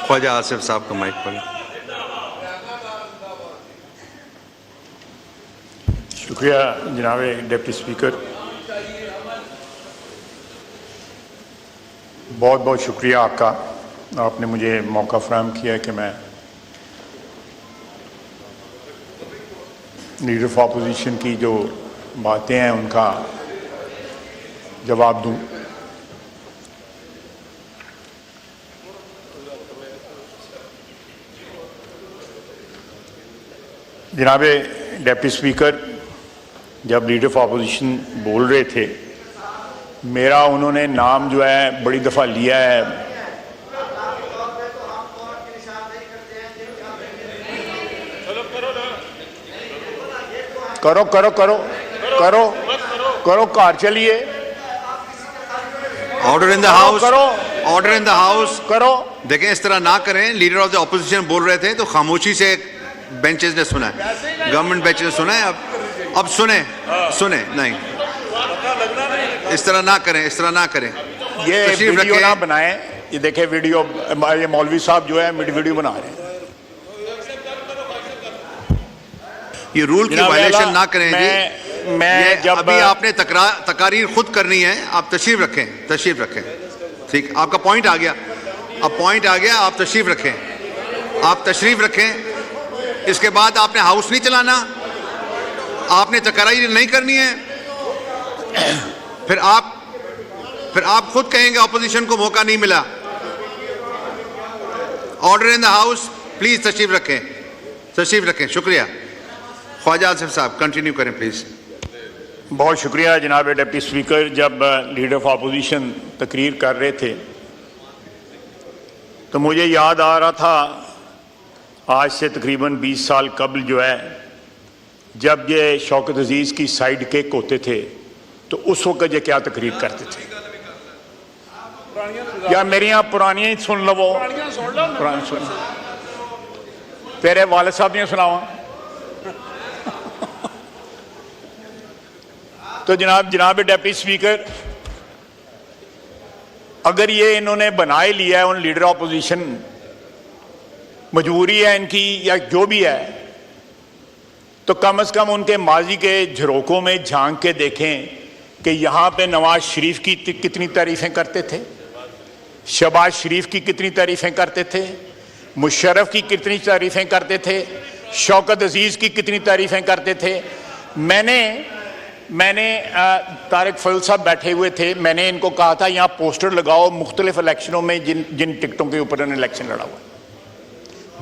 ख्वाजा आसिफ साहब का माइक पर। शुक्रिया जनाब डिप्टी स्पीकर, बहुत बहुत शुक्रिया आपका। आपने मुझे मौका फराहम किया है कि मैं लीडर ऑफ अपोजिशन की जो बातें हैं उनका जवाब दूं। जनाब डिप्टी स्पीकर, जब लीडर ऑफ अपोजिशन बोल रहे थे, मेरा उन्होंने नाम जो है बड़ी दफ़ा लिया है। करो करो करो करो करो कार चलिए। ऑर्डर इन द हाउस, करो ऑर्डर इन द हाउस करो। देखें, इस तरह ना करें। लीडर ऑफ द ऑपोजिशन बोल रहे थे तो खामोशी से बेंचेस ने सुना है, गवर्नमेंट बेंच ने सुना है। अब सुने सुने नहीं, इस तरह ना करें, इस तरह ना करें। ये वीडियो ना बनाएं। ये देखें वीडियो, ये मौलवी साहब जो है वीडियो बना रहे हैं। ये रूल की वायलेशन ना करें जी। मैं जब अभी आपने तकारीर खुद करनी है, आप तशरीफ रखें, तशरीफ रखें। ठीक, आपका पॉइंट आ गया, अब पॉइंट आ गया, आप तशरीफ रखें, आप तशरीफ रखें। इसके बाद आपने हाउस नहीं चलाना, आपने तकारीर नहीं करनी है। फिर आप खुद कहेंगे अपोजिशन को मौका नहीं मिला। Order in the house, please तशरीफ रखें, तशरीफ रखें। शुक्रिया। ख्वाजा आसिफ साहब कंटिन्यू करें प्लीज। बहुत शुक्रिया जनाब डिप्टी स्पीकर। जब लीडर ऑफ अपोजिशन तकरीर कर रहे थे तो मुझे याद आ रहा था आज से तकरीबन 20 साल कबल जो है, जब ये शौकत अजीज़ की साइड केक होते थे तो उस वक्त ये क्या तकरीर करते थे। या मेरी यहाँ पुरानियाँ ही सुन लो, वो पुरानी सुन, तेरे वाले साहब ने सुनावा। तो जनाब डिप्टी स्पीकर, अगर ये इन्होंने बना ही लिया है, उन लीडर ऑपोजिशन मजबूरी है इनकी या जो भी है, तो कम से कम उनके माजी के झरोकों में झांक के देखें कि यहाँ पे नवाज शरीफ की कितनी तारीफ़ें करते थे, शहबाज शरीफ की कितनी तारीफ़ें करते थे, मुशर्रफ की कितनी तारीफ़ें करते थे, शौकत अजीज़ की कितनी तारीफ़ें करते थे। मैंने तारिक फजल साहब बैठे हुए थे, मैंने इनको कहा था यहाँ पोस्टर लगाओ मुख्तलिफ इलेक्शनों में जिन टिकटों के ऊपर इन्होंने इलेक्शन लड़ा हुआ।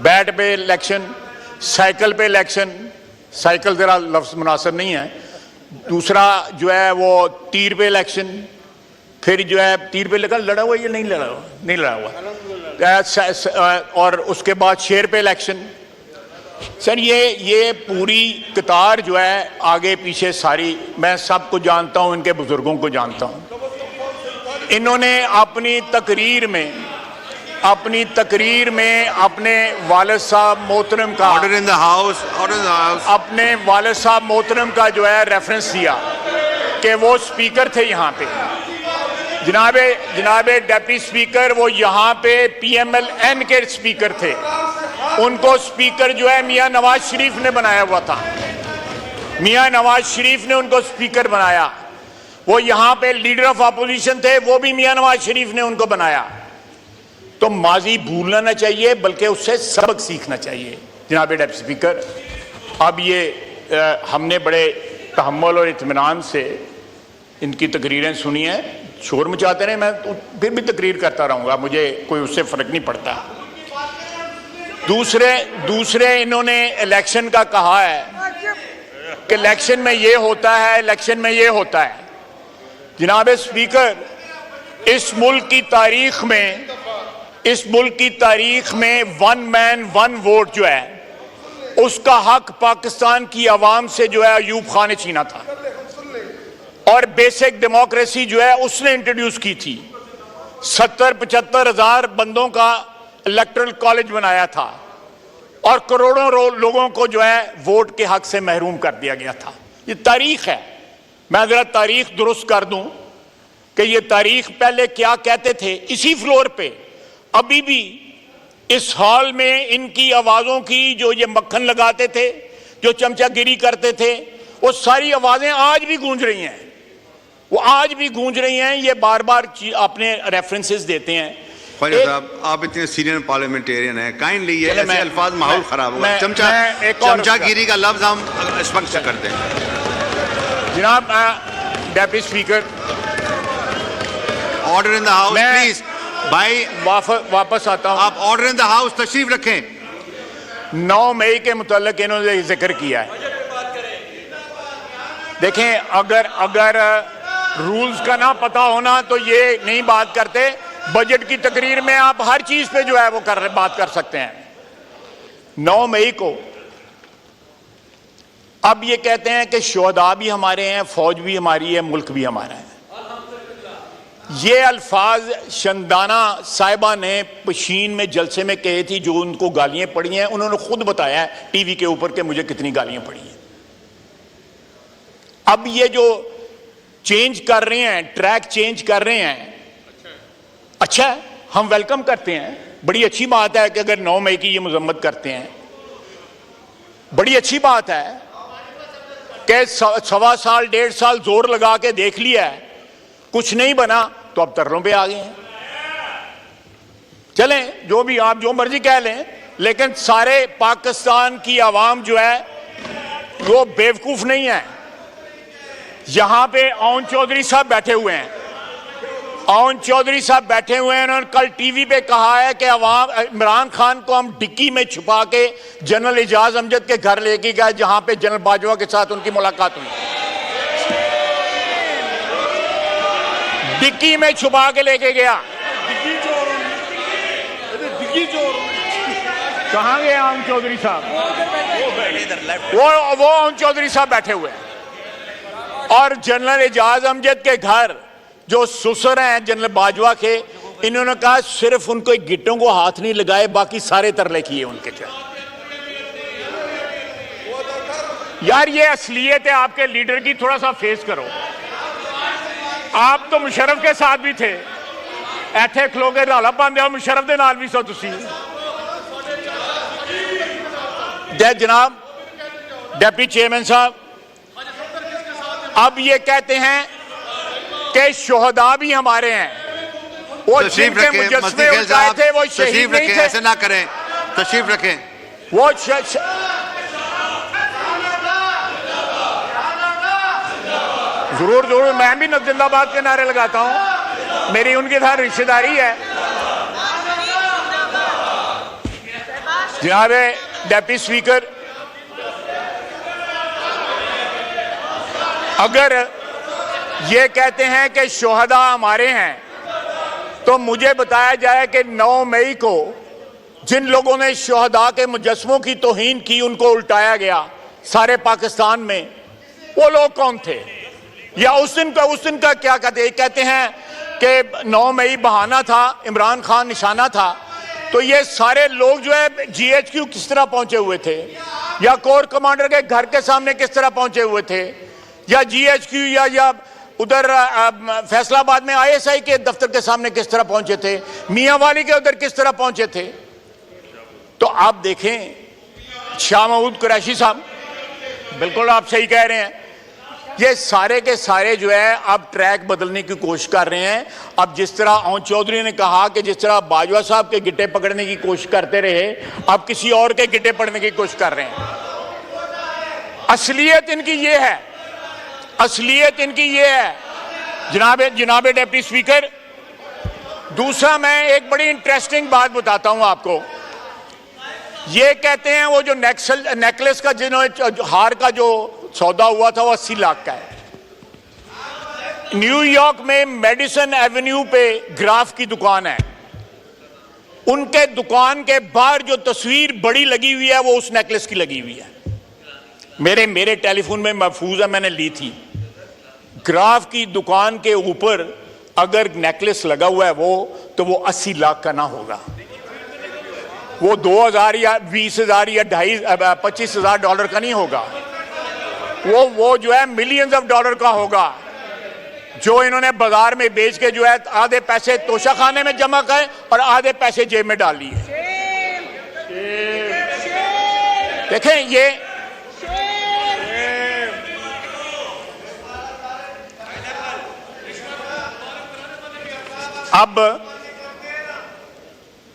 बैट पे इलेक्शन, साइकिल पे इलेक्शन, साइकिल ज़रा लफ्ज़ मुनासिब नहीं है। दूसरा जो है वो तीर पे इलेक्शन, फिर जो है तीर पे लड़ा हुआ, ये नहीं लड़ा हुआ, नहीं लड़ा हुआ। और उसके बाद शेर पे इलेक्शन। सर ये पूरी कतार जो है आगे पीछे सारी, मैं सबको जानता हूं, इनके बुजुर्गों को जानता हूं। इन्होंने अपनी तकरीर में अपने वालिद साहब मोहतरम का, order in the house, order in the house, अपने वालिद साहब मोहतरम का जो है रेफरेंस दिया कि वो स्पीकर थे यहाँ पे। जनाब डिप्टी स्पीकर, वो यहाँ पे PMLN के स्पीकर थे। उनको स्पीकर जो है मियां नवाज शरीफ ने बनाया हुआ था, मियां नवाज शरीफ ने उनको स्पीकर बनाया। वो यहाँ पे लीडर ऑफ अपोजिशन थे, वो भी मियां नवाज शरीफ ने उनको बनाया। तो माजी भूलना ना चाहिए, बल्कि उससे सबक सीखना चाहिए। जनाब डिप्टी स्पीकर, अब ये हमने बड़े तहम्मुल और इत्मीनान से इनकी तकरीरें सुनी हैं। शोर मचाते रहे, मैं तो फिर भी तकरीर करता रहूँगा, मुझे कोई उससे फ़र्क नहीं पड़ता। दूसरे इन्होंने इलेक्शन का कहा है कि इलेक्शन में ये होता है, इलेक्शन में ये होता है। जनाब स्पीकर, इस मुल्क की तारीख में वन मैन वन वोट जो है, उसका हक पाकिस्तान की आवाम से जो है अयूब खान ने छीना था, और बेसिक डेमोक्रेसी जो है उसने इंट्रोड्यूस की थी। 70-75 हज़ार बंदों का इलेक्टरल कॉलेज बनाया था और करोड़ों लोगों को जो है वोट के हक से महरूम कर दिया गया था। ये तारीख है। मैं जरा तारीख दुरुस्त कर दूं कि ये तारीख पहले क्या कहते थे। इसी फ्लोर पे अभी भी इस हॉल में इनकी आवाजों की, जो ये मक्खन लगाते थे, जो चमचागिरी करते थे, वो सारी आवाजें आज भी गूंज रही हैं, वो आज भी गूंज रही हैं। ये बार बार अपने रेफरेंसेस देते हैं। ख्वाजा साहब, आप इतने सीनियर पार्लियामेंटेरियन हैं, काइंडली ये ऐसे अल्फाज माहौल खराब होगा। चमचागिरी का लफ्ज हम स्पष्ट करते हैं। जनाब deputy speaker, order in the house please. भाई वापस आता हूं। आप ऑर्डर इन द हाउस तशरीफ रखें। 9 मई के मुताल्लिक इन्होंने जिक्र किया है। देखें, अगर रूल्स का ना पता होना तो ये नहीं बात करते। बजट की तकरीर में आप हर चीज पे जो है वो बात कर सकते हैं। 9 मई को अब ये कहते हैं कि शोहदा भी हमारे हैं, फौज भी हमारी है, मुल्क भी हमारा है। ये अल्फाज शंदाना साहिबा ने पशीन में जलसे में कहे थी, जो उनको गालियां पड़ी हैं। उन्होंने खुद बताया है टीवी के ऊपर कि मुझे कितनी गालियां पड़ी हैं। अब ये जो चेंज कर रहे हैं, ट्रैक चेंज कर रहे हैं, अच्छा है, हम वेलकम करते हैं। बड़ी अच्छी बात है कि अगर 9 मई की ये मजम्मत करते हैं, बड़ी अच्छी बात है कि 1.25 साल 1.5 साल जोर लगा के देख लिया है, कुछ नहीं बना तो अब तरलों पे आ गए हैं। चलें, जो भी आप जो मर्जी कह लें, लेकिन सारे पाकिस्तान की आवाम जो है वो बेवकूफ नहीं है। यहां पे ओन चौधरी साहब बैठे हुए हैं, ओन चौधरी साहब बैठे हुए हैं। उन्होंने कल टीवी पे कहा है कि अवाम इमरान खान को हम डिक्की में छुपा के जनरल एजाज अमजद के घर लेके गए, जहां पे जनरल बाजवा के साथ उनकी मुलाकात हुई। डिक्की में छुपा के लेके गया। कहां गए ओन चौधरी साहब? वो ओन चौधरी साहब बैठे हुए हैं। और जनरल एजाज अमजद के घर जो सुसर हैं जनरल बाजवा के, इन्होंने कहा सिर्फ उनको गिट्टों को हाथ नहीं लगाए, बाकी सारे तरले किए उनके। यार ये असलियत है आपके लीडर की, थोड़ा सा फेस करो। आप तो मुशर्रफ के साथ भी थे, ऐथे खलो के राला पांदे हो, मुशर्रफ के नाल भी सो तुसी। जनाब डिप्टी चेयरमैन साहब, अब ये कहते हैं कि शोहदा भी हमारे हैं। वो जिनके मुजस्समे उठाए थे वो शहीद नहीं थे। ऐसे ना करें, तशरीफ रखें। वो जरूर जरूर, मैं भी जिंदाबाद के नारे लगाता हूं, मेरी उनके साथ रिश्तेदारी है। जनाब डिप्टी स्पीकर, अगर ये कहते हैं कि शोहदा हमारे हैं, तो मुझे बताया जाए कि 9 मई को जिन लोगों ने शोहदा के मुजस्समों की तौहीन की, उनको उल्टाया गया सारे पाकिस्तान में, वो लोग कौन थे? या उस दिन का क्या कहते हैं कि 9 मई बहाना था, इमरान खान निशाना था। तो ये सारे लोग जो है GHQ किस तरह पहुंचे हुए थे, या कोर कमांडर के घर के सामने किस तरह पहुंचे हुए थे, या GHQ या उधर फैसलाबाद में ISI के दफ्तर के सामने किस तरह पहुंचे थे, मियांवाली के उधर किस तरह पहुंचे थे। तो आप देखें, शाह महमूद कुरैशी साहब, बिल्कुल आप सही कह रहे हैं, ये सारे के सारे जो है अब ट्रैक बदलने की कोशिश कर रहे हैं। अब जिस तरह ओन चौधरी ने कहा कि जिस तरह बाजवा साहब के गिट्टे पकड़ने की कोशिश करते रहे, अब किसी और के गिट्टे पकड़ने की कोशिश कर रहे हैं। असलियत इनकी ये है, असलियत इनकी ये है। जनाब डिप्टी स्पीकर, दूसरा मैं एक बड़ी इंटरेस्टिंग बात बताता हूं आपको। ये कहते हैं वो जो नेकलेस का हार का जो सौदा हुआ था वो 80 लाख का है। न्यूयॉर्क में मेडिसन एवेन्यू पे ग्राफ की दुकान है, उनके दुकान के बाहर जो तस्वीर बड़ी लगी हुई है वो उस नेकलेस की लगी हुई है। मेरे टेलीफोन में महफूज है, मैंने ली थी। ग्राफ की दुकान के ऊपर अगर नेकलेस लगा हुआ है तो वो 80 लाख का ना होगा, वो 2000 या 20,000 या 25,000 डॉलर का नहीं होगा, वो जो है मिलियंस ऑफ डॉलर का होगा, जो इन्होंने बाजार में बेच के जो है आधे पैसे तोशा खाने में जमा करे और आधे पैसे जेब में डाल लिए। देखें ये अब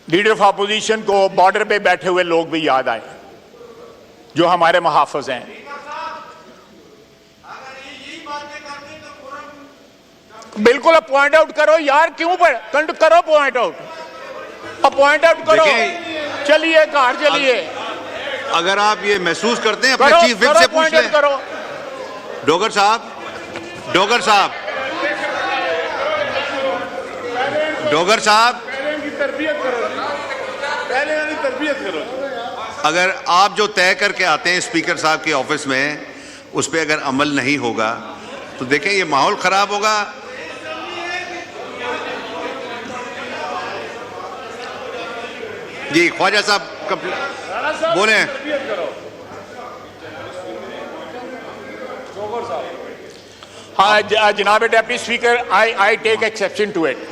लीडर ऑफ अपोजिशन को बॉर्डर पे बैठे हुए लोग भी याद आए जो हमारे मुहाफिज हैं। बिल्कुल पॉइंट आउट करो यार, क्यों करो पॉइंट आउट, पॉइंट आउट करो, चलिए कार चलिए। अगर आप ये महसूस करते हैं अपने चीफ विप से पूछ लें। डोगर साहब, डोगर साहब, डोगर साहब, अगर आप जो तय करके आते हैं स्पीकर साहब के ऑफिस में उस पर अगर अमल नहीं होगा तो देखें ये माहौल खराब होगा। जी ख्वाजा साहब बोले। हाँ जनाब deputy speaker, I take exception to it.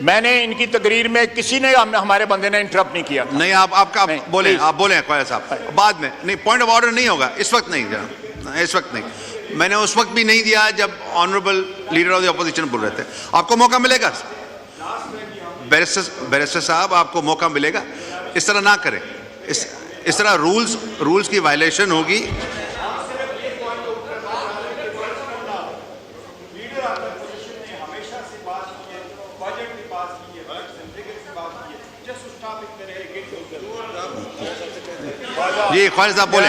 मैंने इनकी तकरीर में किसी ने हमारे बंदे ने इंटरप्ट नहीं किया। नहीं आपका बोले, आप बोले ख्वाजा साहब बाद में। नहीं, पॉइंट ऑफ ऑर्डर नहीं होगा इस वक्त, नहीं जनाब, इस वक्त नहीं। मैंने उस वक्त भी नहीं दिया जब honourable leader of the opposition बोल रहे थे। आपको मौका मिलेगा बैरिस्टर साहब, आपको मौका मिलेगा। इस तरह ना करें, इस तरह रूल्स की वायलेशन होगी। जी ख्वाजा साहब बोले।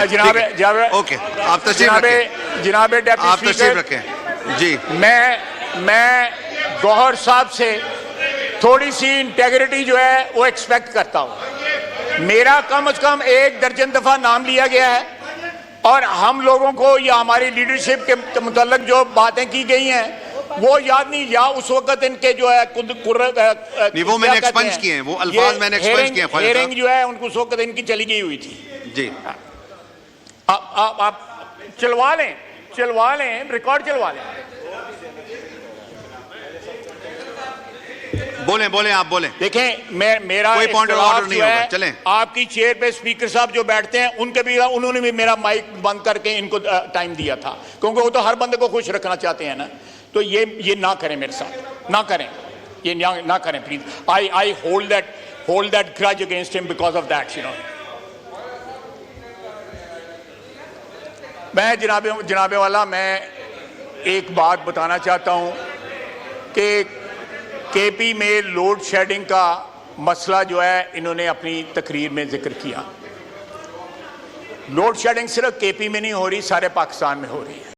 ओके, आप तशरीफ रखें। जनाब आप तशरीफ रखें। जी मैं गौहर साहब से थोड़ी सी इंटेग्रिटी जो है वो एक्सपेक्ट करता हूं। मेरा कम से कम 1 दर्जन दफा नाम लिया गया है और हम लोगों को या हमारी लीडरशिप के मुतल्लिक जो बातें की गई हैं वो याद नहीं, या उस वक्त इनके जो है नहीं, वो मैंने एक्सपंज किए हैं, वो अल्फाज मैंने एक्सपंज किए हैं। हेयरिंग जो है उनको उस वक्त इनकी चली गई हुई थी। जी आप चलवा लें, रिकॉर्ड चलवा लें। बोलें आप बोलें। देखें मेरा कोई पॉइंट ऑफ ऑर्डर नहीं होगा, चलें। आपकी चेयर पे स्पीकर साहब जो बैठते हैं उन्होंने भी मेरा माइक बंद करके इनको टाइम दिया था, क्योंकि वो तो हर बंदे को खुश रखना चाहते हैं ना। तो ये ना करें, मेरे साथ ना करें, ये ना करें please. I hold that grudge against him because of that, you know. मैं जनाबे वाला, मैं एक बात बताना चाहता हूं कि केपी में लोड शेडिंग का मसला जो है इन्होंने अपनी तकरीर में जिक्र किया। लोड शेडिंग सिर्फ केपी में नहीं हो रही, सारे पाकिस्तान में हो रही है।